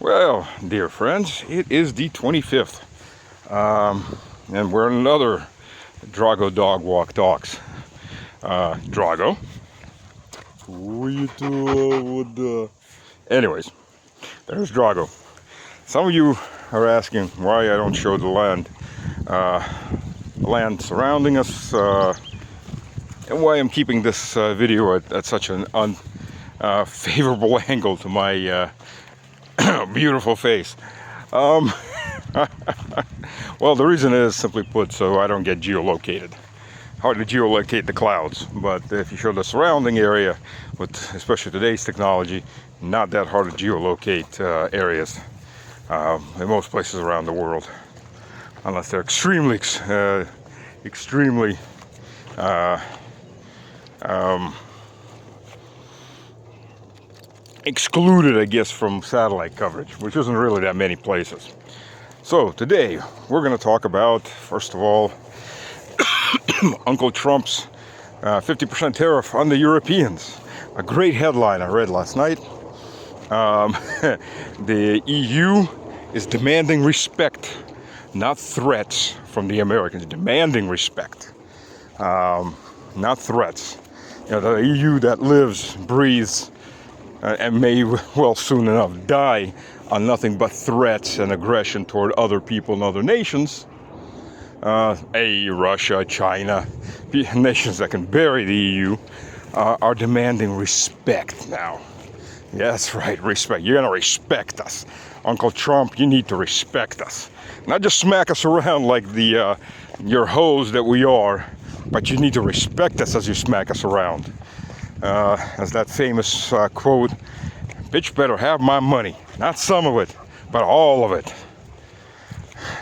Well, dear friends, it is the 25th, and we're in another Drago Dog Walk Talks. Drago, what you doing with the... Anyways, there's Drago. Some of you are asking why I don't show the land surrounding us, and why I'm keeping this video at such an unfavorable angle to my beautiful face. Well, the reason is, simply put, so I don't get geolocated. Hard to geolocate the clouds, but if you show the surrounding area, with especially today's technology, not that hard to geolocate areas in most places around the world, unless they're extremely excluded, I guess, from satellite coverage, which isn't really that many places. So today we're going to talk about, first of all, Uncle Trump's 50% tariff on the Europeans. A great headline I read last night. The EU is demanding respect, not threats from the Americans. Demanding respect, not threats. You know, the EU that lives, breathes, and may well soon enough die on nothing but threats and aggression toward other people and other nations. Russia, China, nations that can bury the EU, are demanding respect now. Yeah, that's right, respect. You're gonna respect us. Uncle Trump, you need to respect us. Not just smack us around like your hoes that we are, but you need to respect us as you smack us around. As that famous quote, bitch better have my money. Not some of it, but all of it.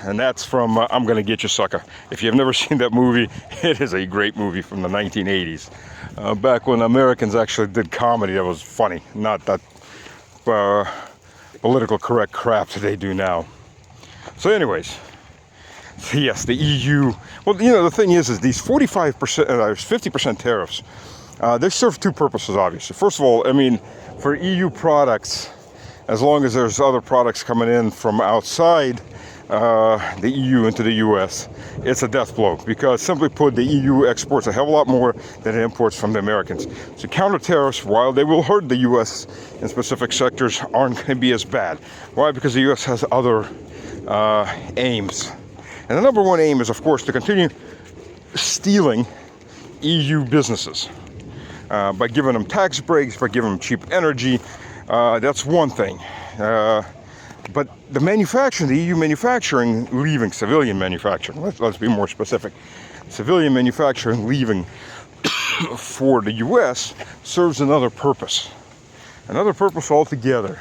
And that's from I'm Gonna Get You, Sucker. If you've never seen that movie, it is a great movie from the 1980s. Back when Americans actually did comedy that was funny, not that political correct crap that they do now. So anyways, yes, the EU, well, you know, the thing is these 45%, 50% tariffs, they serve two purposes, obviously. First of all, I mean, for EU products, as long as there's other products coming in from outside the EU into the US, it's a death blow, because simply put, the EU exports a hell of a lot more than it imports from the Americans. So counter tariffs, while they will hurt the US in specific sectors, aren't going to be as bad. Why? Because the US has other aims. And the number one aim is, of course, to continue stealing EU businesses. By giving them tax breaks, by giving them cheap energy. That's one thing. But the manufacturing, the EU manufacturing leaving, civilian manufacturing, let's be more specific. Civilian manufacturing leaving for the US serves another purpose. Another purpose altogether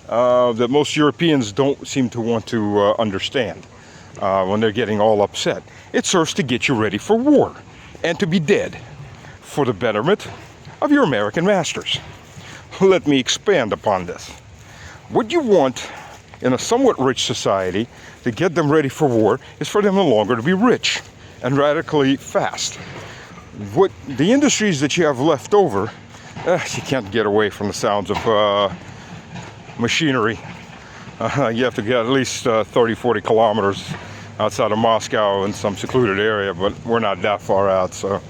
that most Europeans don't seem to want to understand when they're getting all upset. It serves to get you ready for war and to be dead, for the betterment of your American masters. Let me expand upon this. What you want in a somewhat rich society to get them ready for war is for them no longer to be rich and radically fast. What the industries that you have left over, you can't get away from the sounds of machinery. You have to get at least 30-40 kilometers outside of Moscow in some secluded area, but we're not that far out, so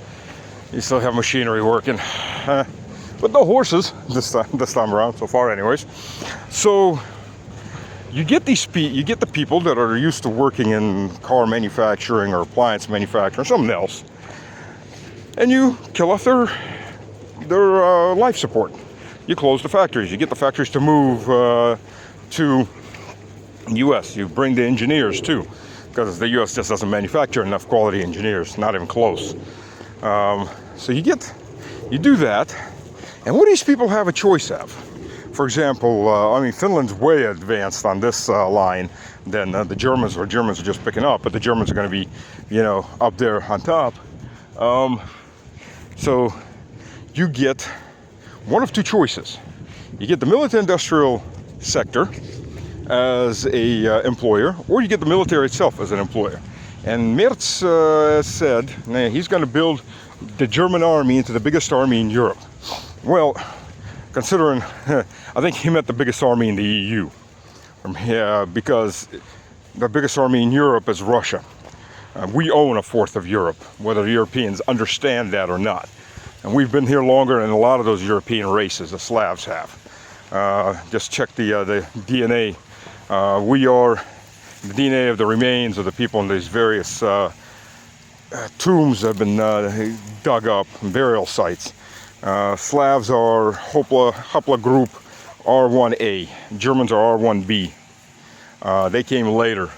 you still have machinery working, but no horses this time around, so far, anyways. So you get the people that are used to working in car manufacturing or appliance manufacturing, or something else, and you kill off their life support. You close the factories. You get the factories to move to U.S. You bring the engineers too, because the U.S. just doesn't manufacture enough quality engineers, not even close. So you do that, and what do these people have a choice of? For example, I mean, Finland's way advanced on this line than the Germans, or Germans are just picking up, but the Germans are going to be, you know, up there on top. So you get one of two choices. You get the military-industrial sector as a employer, or you get the military itself as an employer. And Merz said he's going to build the German army into the biggest army in Europe. Well, considering, I think he meant the biggest army in the EU. because the biggest army in Europe is Russia. We own a fourth of Europe, whether the Europeans understand that or not. And we've been here longer than a lot of those European races, the Slavs have. Just check the DNA. We are the DNA of the remains of the people in these various tombs that have been dug up, burial sites. Slavs are Hopla group R1A. Germans are R1B. They came later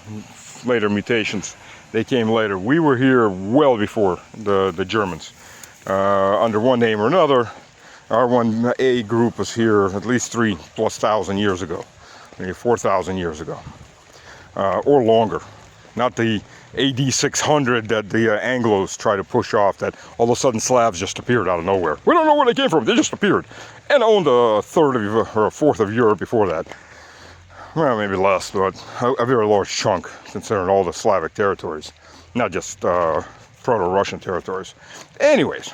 mutations. They came later. We were here well before the Germans. Under one name or another, R1A group was here at least 3,000+ years ago, maybe 4,000 years ago, or longer. Not the AD 600 that the Anglos try to push off, that all of a sudden Slavs just appeared out of nowhere. We don't know where they came from, they just appeared. And owned a third of, or a fourth of Europe before that. Well, maybe less, but a very large chunk, considering all the Slavic territories, not just proto-Russian territories. Anyways,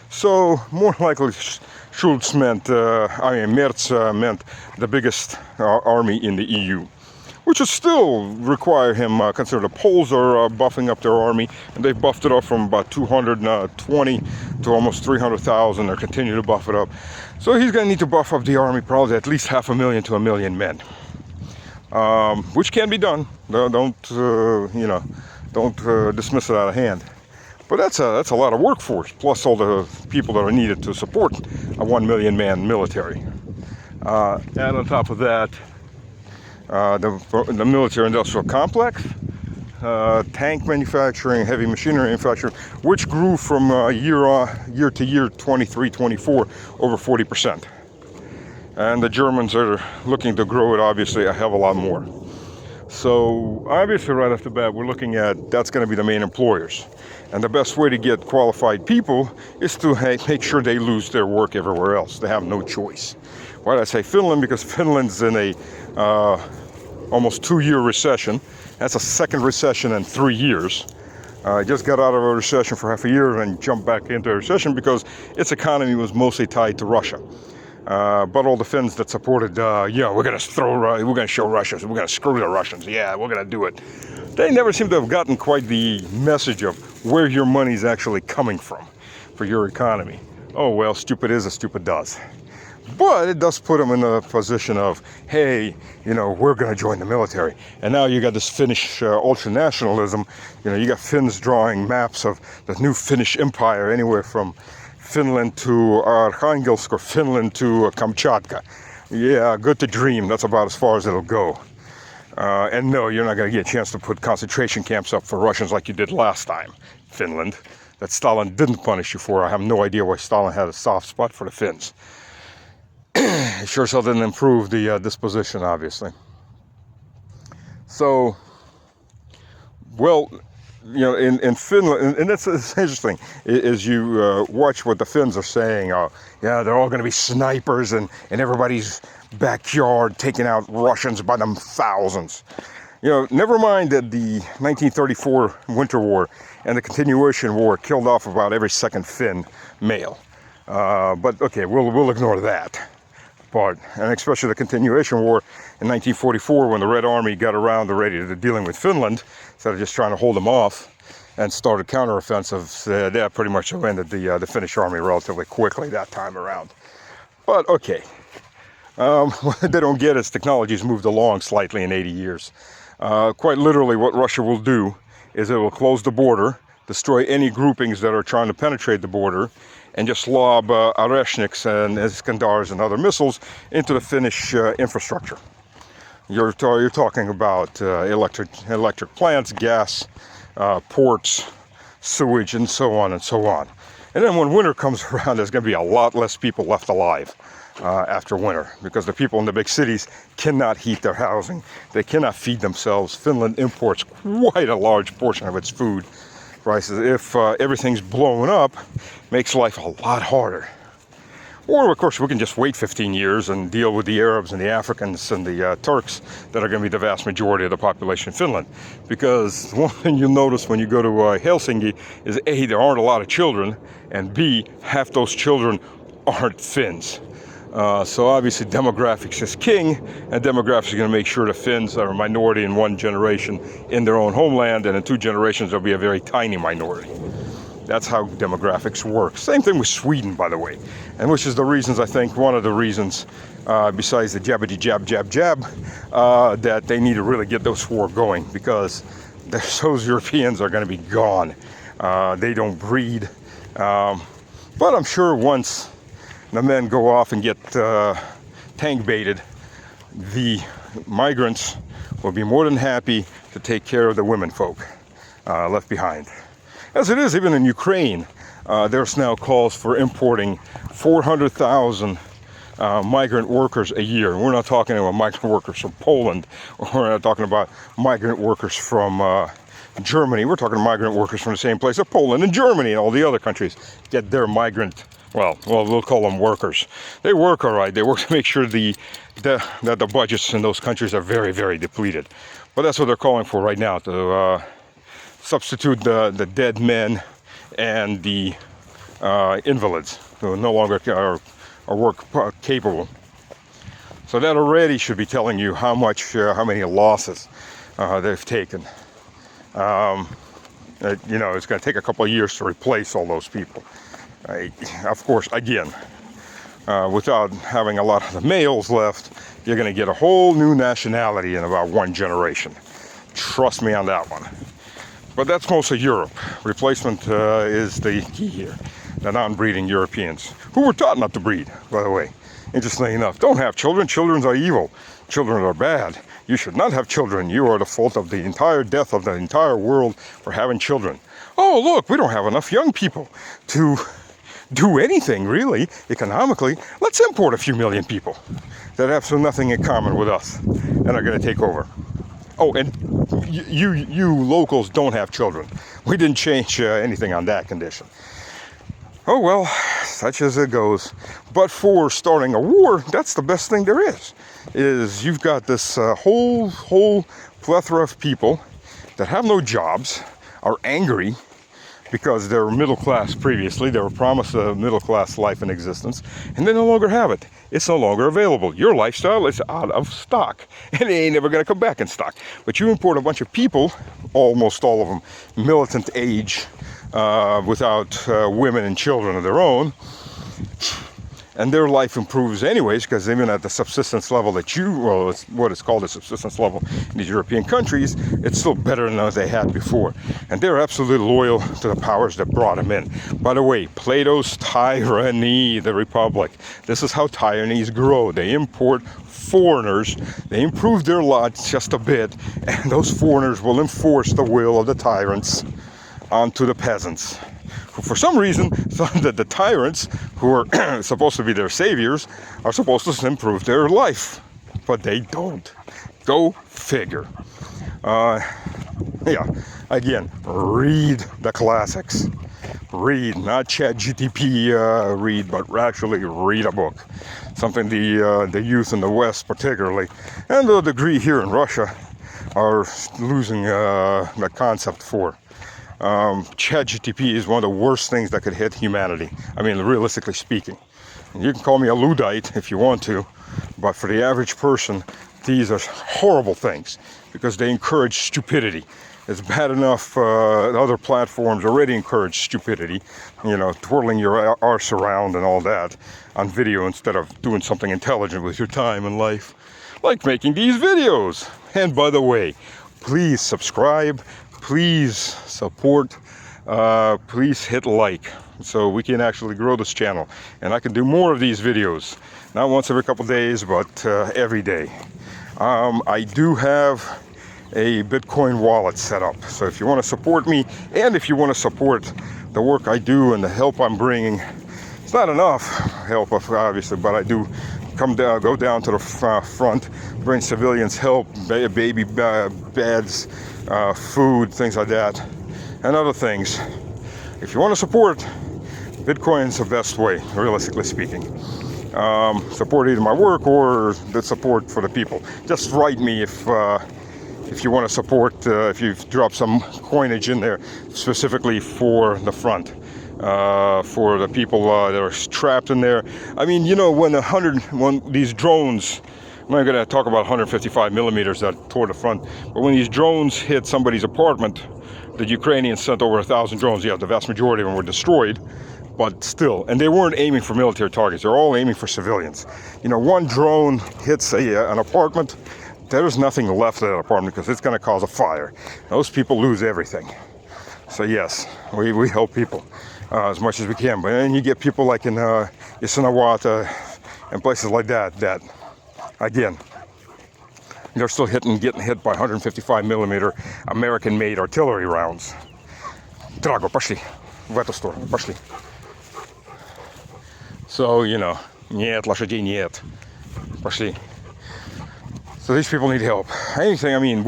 so more likely Schulz meant, Merz meant the biggest army in the EU, which would still require him, consider the Poles are buffing up their army, and they've buffed it up from about 220 to almost 300,000. They're continuing to buff it up. So he's going to need to buff up the army probably at least 500,000 to 1 million men. Which can be done. Don't dismiss it out of hand. But that's a lot of workforce, plus all the people that are needed to support a 1 million man military. And on top of that, the military industrial complex, tank manufacturing, heavy machinery manufacturing, which grew from year to year 23, 24, over 40%. And the Germans are looking to grow it, obviously, a hell of a lot more. So obviously right off the bat, we're looking at that's going to be the main employers. And the best way to get qualified people is to make sure they lose their work everywhere else. They have no choice. Why did I say Finland? Because Finland's in a almost 2-year recession. That's a second recession in 3 years. Just got out of a recession for half a year and jumped back into a recession because its economy was mostly tied to Russia. But all the Finns that supported, we're going to show Russia, we're going to screw the Russians, yeah, we're going to do it. They never seem to have gotten quite the message of where your money's actually coming from for your economy. Oh, well, stupid is as stupid does. But it does put them in a position of, hey, we're going to join the military. And now you got this Finnish ultra-nationalism. You got Finns drawing maps of the new Finnish empire anywhere from Finland to Arkhangelsk or Finland to Kamchatka. Yeah, good to dream. That's about as far as it'll go. And no, you're not going to get a chance to put concentration camps up for Russians like you did last time, Finland, that Stalin didn't punish you for. I have no idea why Stalin had a soft spot for the Finns. It sure as hell didn't improve the disposition, obviously. So, well, in Finland, and that's interesting, is you watch what the Finns are saying. They're all going to be snipers and everybody's backyard taking out Russians by the thousands. Never mind that the 1934 Winter War and the continuation war killed off about every second Finn male. But okay, we'll ignore that part, and especially the continuation war in 1944 when the Red Army got around to dealing with Finland instead of just trying to hold them off and started counteroffensives. That pretty much ended the Finnish army relatively quickly that time around. But okay, what they don't get is technology's moved along slightly in 80 years. Quite literally, what Russia will do is it will close the border, destroy any groupings that are trying to penetrate the border, and just lob Oreshniks and Iskandars and other missiles into the Finnish infrastructure. You're talking about electric plants, gas, ports, sewage, and so on and so on. And then when winter comes around, there's going to be a lot less people left alive after winter, because the people in the big cities cannot heat their housing. They cannot feed themselves. Finland imports quite a large portion of its food prices. If everything's blown up, makes life a lot harder. Or, of course, we can just wait 15 years and deal with the Arabs and the Africans and the Turks that are going to be the vast majority of the population in Finland. Because one thing you'll notice when you go to Helsinki is A, there aren't a lot of children, and B, half those children aren't Finns. So obviously demographics is king, and demographics are going to make sure the Finns are a minority in 1 generation in their own homeland, and in 2 generations they'll be a very tiny minority. That's how demographics work. Same thing with Sweden, by the way, and which is the reasons, I think, one of the reasons, besides the jabbity jab jab jab, that they need to really get this war going, because those Europeans are going to be gone. They don't breed, but I'm sure once the men go off and get tank baited, the migrants will be more than happy to take care of the women folk left behind. As it is, even in Ukraine, there's now calls for importing 400,000 migrant workers a year. And we're not talking about migrant workers from Poland, or we're not talking about migrant workers from Germany. We're talking migrant workers from the same place that Poland and Germany and all the other countries get their migrant, well, we'll call them workers. They work all right. They work to make sure that the budgets in those countries are very, very depleted. But that's what they're calling for right now, to substitute the dead men and the invalids who no longer are work capable. So that already should be telling you how many losses they've taken. You know, it's going to take a couple of years to replace all those people. Of course, again, without having a lot of the males left, you're going to get a whole new nationality in about 1 generation. Trust me on that one. But that's mostly Europe. Replacement is the key here. The non-breeding Europeans, who were taught not to breed, by the way. Interestingly enough, don't have children. Children are evil. Children are bad. You should not have children. You are the fault of the entire death of the entire world for having children. Oh, look, we don't have enough young people to do anything, really, economically. Let's import a few million people that have nothing in common with us and are going to take over. Oh, and you locals don't have children. We didn't change anything on that condition. Oh, well, such as it goes. But for starting a war, that's the best thing there is you've got this whole plethora of people that have no jobs, are angry because they were middle class previously. They were promised a middle class life and existence, and they no longer have it. It's no longer available. Your lifestyle is out of stock, and it ain't never going to come back in stock. But you import a bunch of people, almost all of them militant age, without women and children of their own, and their life improves anyways, because even at the subsistence level that it's what is called a subsistence level in these European countries, it's still better than they had before. And they're absolutely loyal to the powers that brought them in. By the way, Plato's tyranny, the Republic. This is how tyrannies grow. They import foreigners, they improve their lot just a bit, and those foreigners will enforce the will of the tyrants onto the peasants. For some reason, the tyrants, who are supposed to be their saviors, are supposed to improve their life. But they don't. Go figure. Yeah, again, read the classics. Read, not ChatGPT read, but actually read a book. Something the youth in the West particularly, and to a degree here in Russia, are losing the concept for. ChatGPT is one of the worst things that could hit humanity. I mean, realistically speaking. You can call me a Luddite if you want to, but for the average person, these are horrible things because they encourage stupidity. It's bad enough other platforms already encourage stupidity, you know, twirling your arse around and all that on video instead of doing something intelligent with your time and life, like making these videos. And by the way, please subscribe. Please support, please hit like so we can actually grow this channel and I can do more of these videos, not once every couple days, but every day. I do have a Bitcoin wallet set up, so if you want to support me and if you want to support the work I do and the help I'm bringing, it's not enough help obviously, but I do go down to the front, bring civilians help, baby beds, food, things like that, and other things. If you want to support, Bitcoin's the best way, realistically speaking. Support either my work or the support for the people. Just write me if you want to support, if you've dropped some coinage in there specifically for the front. for the people that are trapped in there. I mean, you know, when these drones, I'm not going to talk about 155 millimeters that tore the front, but when these drones hit somebody's apartment, the Ukrainians sent over 1,000 drones. Yeah, the vast majority of them were destroyed, but still, and they weren't aiming for military targets. They're all aiming for civilians. You know, one drone hits an apartment, there's nothing left of that apartment because it's going to cause a fire. Those people lose everything. So yes, we help people as much as we can. But then you get people like in Issarawata and places like that, again, they're still getting hit by 155 millimeter American-made artillery rounds. Drago, пошли в эту сторону, пошли. So, you know, нет, лошадей нет. Пошли. So these people need help. Anything, I mean,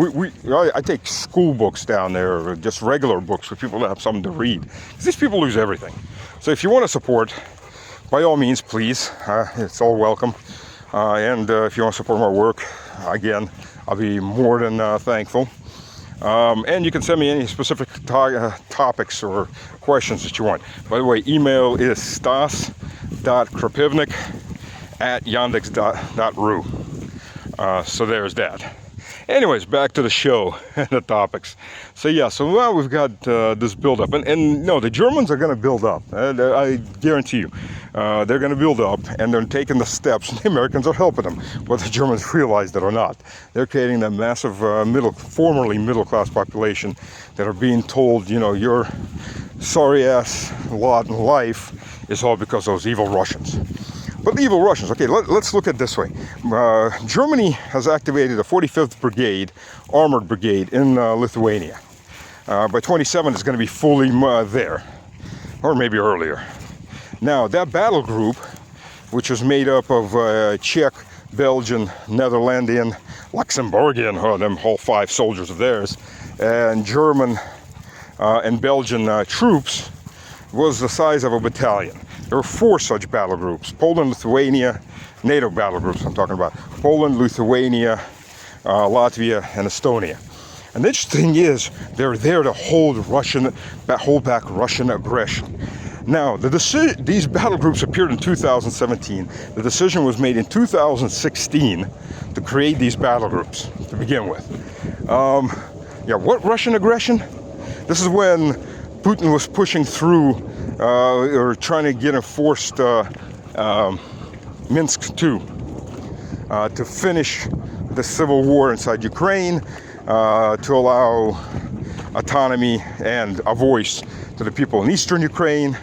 I take school books down there, or just regular books for people to have something to read. Because these people lose everything. So if you want to support, by all means, please, it's all welcome. And if you want to support my work, again, I'll be more than thankful. And you can send me any specific topics or questions that you want. By the way, email is stas.krapivnik@yandex.ru. So there's that. Anyways, back to the show and the topics. So yeah, so now we've got this build-up. And no, the Germans are going to build up. I guarantee you. They're going to build up, and they're taking the steps. The Americans are helping them, whether the Germans realize it or not. They're creating that massive formerly middle-class population that are being told, you know, your sorry-ass lot in life is all because of those evil Russians. But the evil Russians, okay, let's look at it this way. Germany has activated a 45th Brigade, Armored Brigade in Lithuania. By 27, it's going to be fully there, or maybe earlier. Now, that battle group, which is made up of Czech, Belgian, Netherlandian, Luxembourgian, them whole 5 soldiers of theirs, and German and Belgian troops, was the size of a battalion. There were 4 such battle groups. Poland, Lithuania, NATO battle groups I'm talking about. Poland, Lithuania, Latvia, and Estonia. And the interesting thing is, they're there to hold back Russian aggression. Now, these battle groups appeared in 2017. The decision was made in 2016 to create these battle groups to begin with. Yeah, what Russian aggression? This is when Putin was pushing through or trying to get enforced Minsk II to finish the civil war inside Ukraine, to allow autonomy and a voice to the people in eastern Ukraine.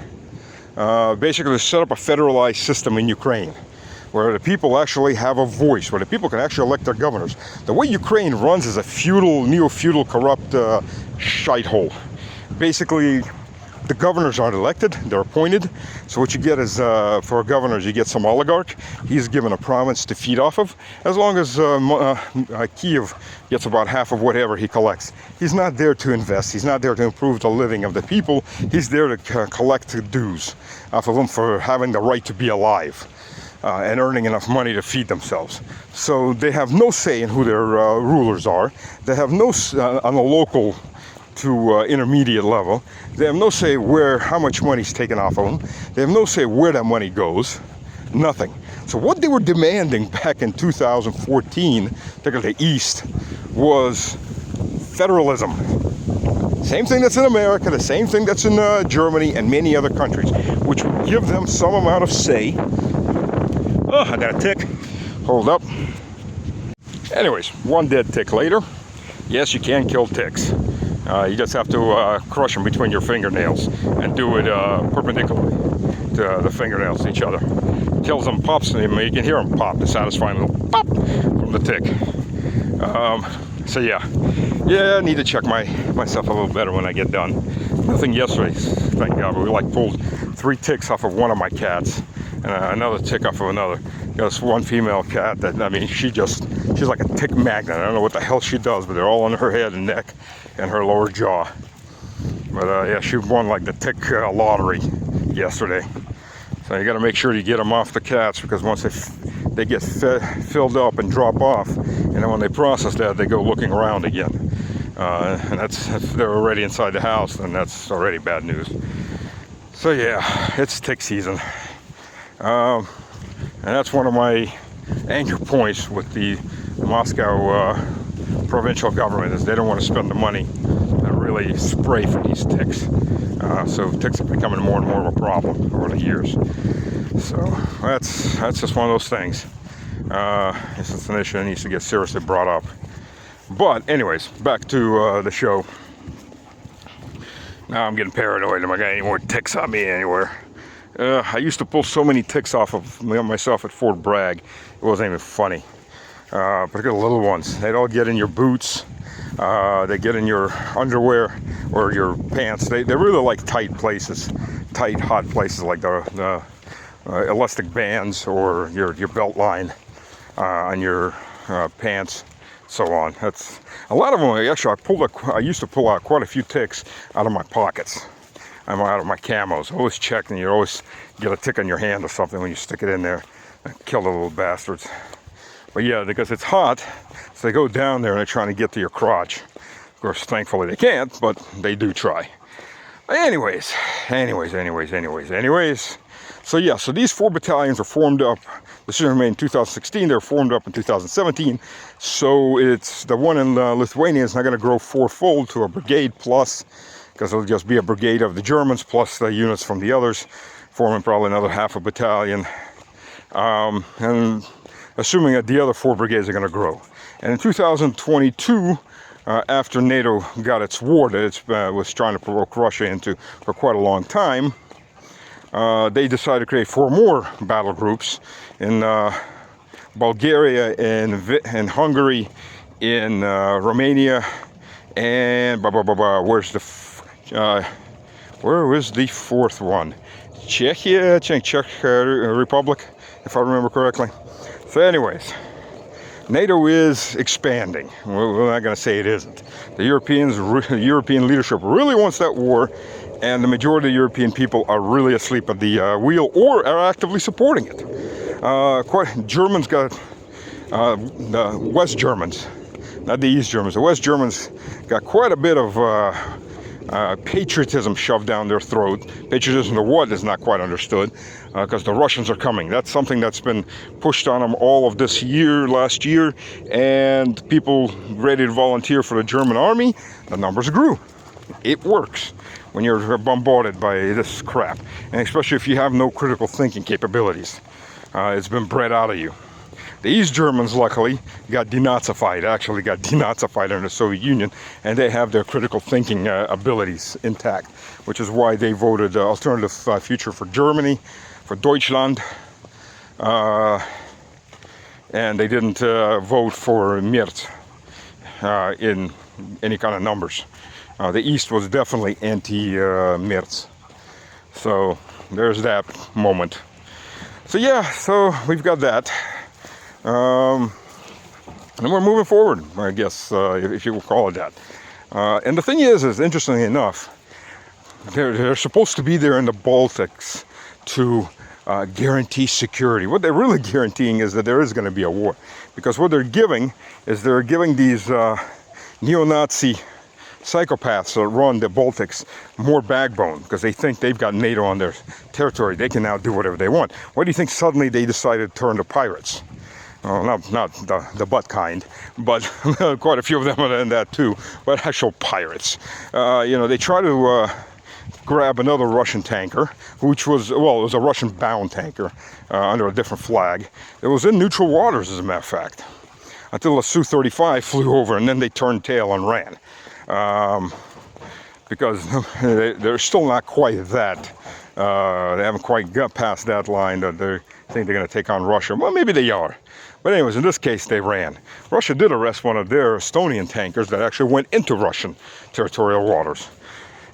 Basically, to set up a federalized system in Ukraine where the people actually have a voice, where the people can actually elect their governors. The way Ukraine runs is a feudal, neo-feudal, corrupt shithole. Basically, the governors aren't elected, they're appointed. So what you get is, for governors, you get some oligarch. He's given a province to feed off of, as long as Kiev gets about half of whatever he collects. He's not there to invest, he's not there to improve the living of the people, he's there to collect dues off of them for having the right to be alive and earning enough money to feed themselves. So they have no say in who their rulers are. They have no on the local to intermediate level. They have no say how much money's taken off of them. They have no say where that money goes. Nothing. So what they were demanding back in 2014, particularly the East, was federalism. Same thing that's in America, the same thing that's in Germany and many other countries, which would give them some amount of say. Oh, I got a tick. Hold up. Anyways, one dead tick later. Yes, you can kill ticks. You just have to crush them between your fingernails and do it perpendicularly to the fingernails to each other. Kills them, pops them, you can hear them pop, the satisfying little pop from the tick. So yeah, I need to check myself a little better when I get done. Nothing yesterday, thank God, but we pulled 3 ticks off of one of my cats and another tick off of another. Got this one female cat that, I mean, she's like a tick magnet. I don't know what the hell she does, but they're all on her head and neck and her lower jaw. But yeah, she won the tick lottery yesterday. So you got to make sure you get them off the cats, because once they get filled up and drop off, and then when they process that, they go looking around again. And that's they're already inside the house, and that's already bad news. So yeah, it's tick season. And that's one of my anchor points with the Moscow provincial government, is they don't want to spend the money and really spray for these ticks. So ticks are becoming more and more of a problem over the years. So that's just one of those things. It's an issue that needs to get seriously brought up. But anyways, back to the show. Now I'm getting paranoid. Am I got any more ticks on me anywhere? I used to pull so many ticks off of myself at Fort Bragg. It wasn't even funny. Particularly little ones. They'd all get in your boots. They get in your underwear or your pants. They really like tight places, tight, hot places like the elastic bands or your belt line on your pants, so on. That's a lot of them. Actually, I used to pull out quite a few ticks out of my pockets. I'm out of my camos. Always check, and you always get a tick on your hand or something when you stick it in there and kill the little bastards. But yeah, because it's hot, so they go down there and they're trying to get to your crotch. Of course, thankfully they can't, but they do try. Anyways. So yeah, so these 4 battalions are formed up. The decision was made in 2016. They were formed up in 2017. So it's the one in Lithuania is not going to grow 4-fold to a brigade plus, because it'll just be a brigade of the Germans plus the units from the others, forming probably another half a battalion. And assuming that the other 4 brigades are going to grow. And in 2022, after NATO got its war that it was trying to provoke Russia into for quite a long time, they decided to create 4 more battle groups in Bulgaria, in Hungary, in Romania, and where was the 4th one? Czechia, Czech Republic, if I remember correctly. So anyways, NATO is expanding. We're not going to say it isn't. The European leadership really wants that war, and the majority of the European people are really asleep at the wheel or are actively supporting it. Germans got, the West Germans, not the East Germans, the West Germans got quite a bit of patriotism shoved down their throat. Patriotism to what is not quite understood, because the Russians are coming. That's something that's been pushed on them all of this year, last year, and people ready to volunteer for the German army, the numbers grew. It works when you're bombarded by this crap, and especially if you have no critical thinking capabilities. It's been bred out of you. The East Germans, luckily, got denazified, actually got denazified in the Soviet Union, and they have their critical thinking abilities intact, which is why they voted alternative future for Germany, for Deutschland, and they didn't vote for Merz in any kind of numbers. The East was definitely anti-Merz. So there's that moment. So yeah, so we've got that. And we're moving forward, I guess, if you will call it that. And the thing is interestingly enough, they're supposed to be there in the Baltics to guarantee security. What they're really guaranteeing is that there is going to be a war. Because what they're giving these neo-Nazi psychopaths that run the Baltics more backbone, because they think they've got NATO on their territory. They can now do whatever they want. Why do you think suddenly they decided to turn to pirates? Well, not the butt kind, but quite a few of them are in that too, but actual pirates. They try to grab another Russian tanker, which was, well, it was a Russian-bound tanker under a different flag. It was in neutral waters, as a matter of fact, until a Su-35 flew over, and then they turned tail and ran. Because they're still not quite that. They haven't quite got past that line that they think they're going to take on Russia. Well, maybe they are. But anyways, in this case, they ran. Russia did arrest one of their Estonian tankers that actually went into Russian territorial waters.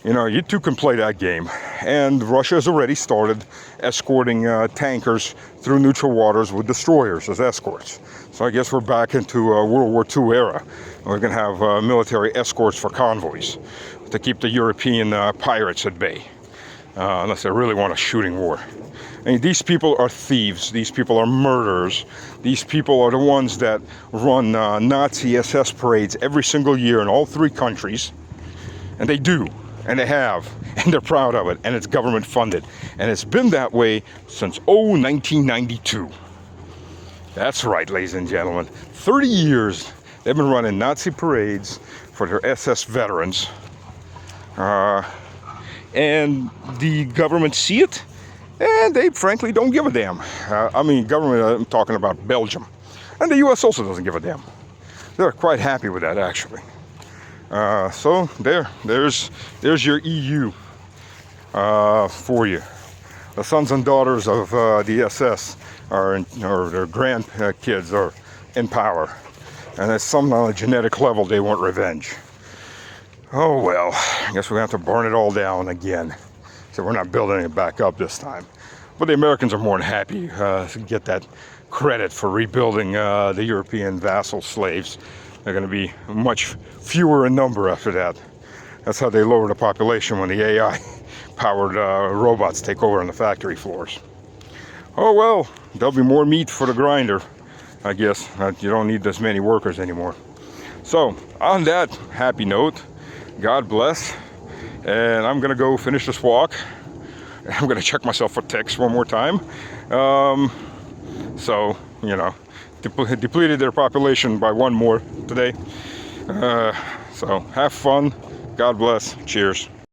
You two can play that game. And Russia has already started escorting tankers through neutral waters with destroyers as escorts. So I guess we're back into World War II era. We're going to have military escorts for convoys to keep the European pirates at bay, unless they really want a shooting war. I mean, these people are thieves. These people are murderers. These people are the ones that run Nazi SS parades every single year in all 3 countries. And they do. And they have, and they're proud of it, and it's government funded. And it's been that way since 1992. That's right, ladies and gentlemen. 30 years they've been running Nazi parades for their SS veterans. And the government see it, and they frankly don't give a damn. I mean, government, I'm talking about Belgium. And the US also doesn't give a damn. They're quite happy with that, actually. So there's your EU for you. The sons and daughters of the SS or their grandkids are in power, and at some genetic level they want revenge. Oh well, I guess we're gonna have to burn it all down again. So we're not building it back up this time. But the Americans are more than happy to get that credit for rebuilding the European vassal slaves. They're going to be much fewer in number after that. That's how they lower the population when the AI-powered robots take over on the factory floors. Oh well, there'll be more meat for the grinder, I guess. You don't need as many workers anymore. So, on that happy note, God bless. And I'm going to go finish this walk. I'm going to check myself for ticks one more time. So, you know, depleted their population by one more today. So have fun. God bless. Cheers.